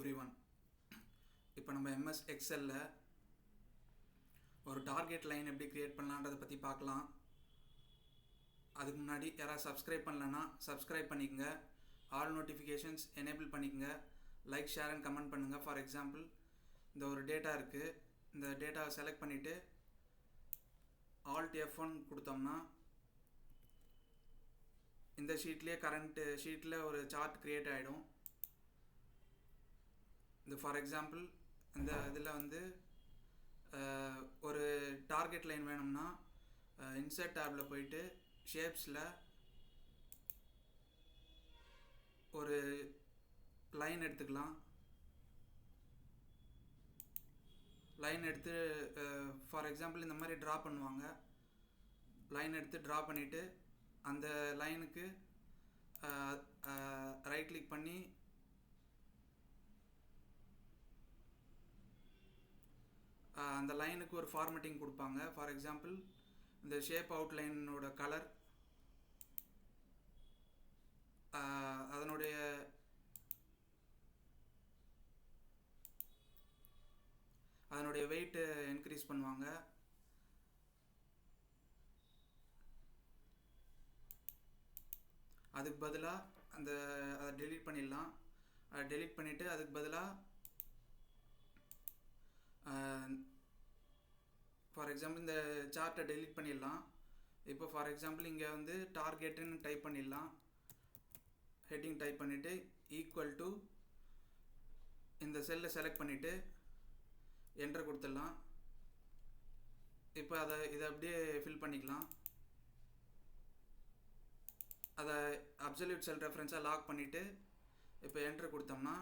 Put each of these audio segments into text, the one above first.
Everyone. இப்போ நம்ம MS எக்ஸலில் ஒரு டார்கெட் லைன் எப்படி க்ரியேட் பண்ணலான்றதை பற்றி பார்க்கலாம். அதுக்கு முன்னாடி யாராவது சப்ஸ்கிரைப் பண்ணலன்னா சப்ஸ்கிரைப் பண்ணிக்கங்க, ஆல் நோட்டிஃபிகேஷன்ஸ் எனேபிள் பண்ணிக்கங்க, லைக் ஷேர் அண்ட் கமெண்ட் பண்ணுங்கள். ஃபார் எக்ஸாம்பிள், இந்த ஒரு டேட்டா இருக்குது, இந்த டேட்டாவை செலக்ட் பண்ணிவிட்டு Alt F1 கொடுத்தோம்னா இந்த ஷீட்லேயே கரண்ட் ஷீட்டில் ஒரு சார்ட் க்ரியேட் ஆகிடும். இந்த ஃபார் எக்ஸாம்பிள் இந்த இதில் வந்து ஒரு டார்கெட் லைன் வேணும்னா இன்சர்ட் டேபில் போயிட்டு ஷேப்ஸில் ஒரு லைன் எடுத்துக்கலாம். லைன் எடுத்து ஃபார் எக்ஸாம்பிள் இந்த மாதிரி ட்ரா பண்ணுவாங்க. லைன் எடுத்து ட்ரா பண்ணிவிட்டு அந்த லைனுக்கு ரைட் கிளிக் பண்ணி அந்த லைனுக்கு ஒரு ஃபார்மேட்டிங் கொடுப்பாங்க. ஃபார் எக்ஸாம்பிள், இந்த ஷேப் அவுட்லைனோட கலர், அதனுடைய வெயிட்டு இன்க்ரீஸ் பண்ணுவாங்க. அதுக்கு பதிலாக அதை டெலீட் பண்ணிடலாம். டெலீட் பண்ணிவிட்டு அதுக்கு பதிலாக ஃபார் எக்ஸாம்பிள் இந்த சார்ட்டை டெலீட் பண்ணிடலாம். இப்போ ஃபார் எக்ஸாம்பிள் இங்கே வந்து டார்கெட்டுன்னு டைப் பண்ணிடலாம். ஹெட்டிங் டைப் பண்ணிவிட்டு ஈக்குவல் டு இந்த செல்லை செலக்ட் பண்ணிவிட்டு என்டர் கொடுத்துடலாம். இப்போ இதை அப்படியே ஃபில் பண்ணிக்கலாம். அதை அப்சல்யூட் செல் ரெஃபரன்ஸாக லாக் பண்ணிவிட்டு இப்போ என்டர் கொடுத்தோம்னா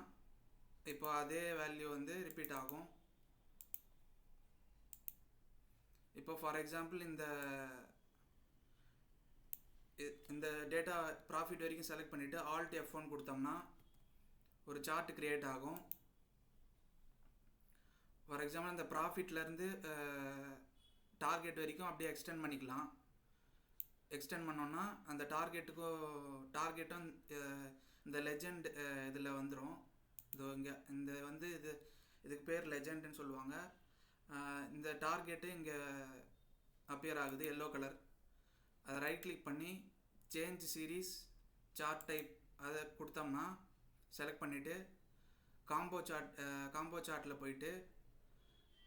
இப்போ அதே வேல்யூ வந்து ரிப்பீட் ஆகும். இப்போ ஃபார் எக்ஸாம்பிள் இந்த டேட்டா ப்ராஃபிட் வரைக்கும் செலக்ட் பண்ணிவிட்டு Alt F1 கொடுத்தோம்னா ஒரு சார்ட் க்ரியேட் ஆகும். ஃபார் எக்ஸாம்பிள், இந்த ப்ராஃபிட்லேருந்து டார்கெட் வரைக்கும் அப்படியே எக்ஸ்டெண்ட் பண்ணிக்கலாம். எக்ஸ்டெண்ட் பண்ணோன்னா அந்த டார்கெட்டும் இந்த லெஜெண்ட் இதில் வந்துடும். இங்கே இதுக்கு பேர் லெஜெண்டுன்னு சொல்லுவாங்க. இந்த டார்கெட்டு இங்கே அப்பியர் ஆகுது, எல்லோ கலர். அதை ரைட் கிளிக் பண்ணி சேஞ்ச் சீரீஸ் சார்ட் டைப் அதை கொடுத்தோம்னா செலக்ட் பண்ணிவிட்டு காம்போ சார்ட்டில் போயிட்டு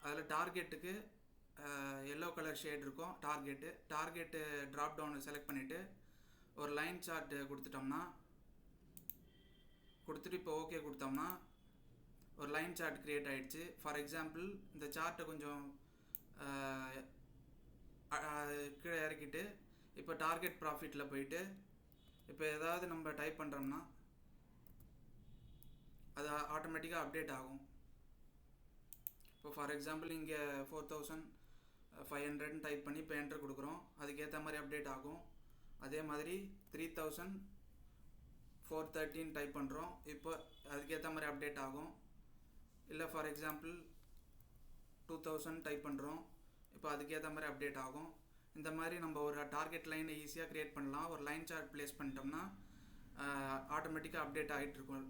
அதில் டார்கெட்டுக்கு எல்லோ கலர் ஷேட் இருக்கும். டார்கெட்டு ட்ராப் டவுன் செலக்ட் பண்ணிவிட்டு ஒரு லைன் சார்ட் கொடுத்துட்டு இப்போ ஓகே கொடுத்தோம்னா ஒரு லைன் சார்ட் க்ரியேட் ஆகிடுச்சு. ஃபார் எக்ஸாம்பிள், இந்த சார்ட்டை கொஞ்சம் கீழே இறக்கிட்டு இப்போ டார்கெட் ப்ராஃபிட்டில் போயிட்டு இப்போ ஏதாவது நம்ம டைப் பண்ணுறோம்னா அது ஆட்டோமேட்டிக்காக அப்டேட் ஆகும். இப்போ ஃபார் எக்ஸாம்பிள் இங்கே 4500 டைப் பண்ணி இப்போ என்டர் கொடுக்குறோம். அதுக்கேற்ற மாதிரி அப்டேட் ஆகும். அதே மாதிரி 3413 டைப் பண்ணுறோம். இப்போ அதுக்கேற்ற மாதிரி அப்டேட் ஆகும். இல்லை ஃபார் எக்ஸாம்பிள் 2000 டைப் பண்ணுறோம். இப்போ அதுக்கேற்ற மாதிரி அப்டேட் ஆகும். இந்த மாதிரி நம்ம ஒரு டார்கெட் லைனை ஈஸியாக க்ரியேட் பண்ணலாம். ஒரு லைன் சார்ட் ப்ளேஸ் பண்ணிட்டோம்னா ஆட்டோமேட்டிக்காக அப்டேட் ஆகிட்டு இருக்கும்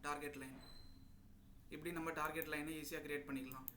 டார்கெட் லைன். இப்படி நம்ம டார்கெட் லைனை ஈஸியாக க்ரியேட் பண்ணிக்கலாம்.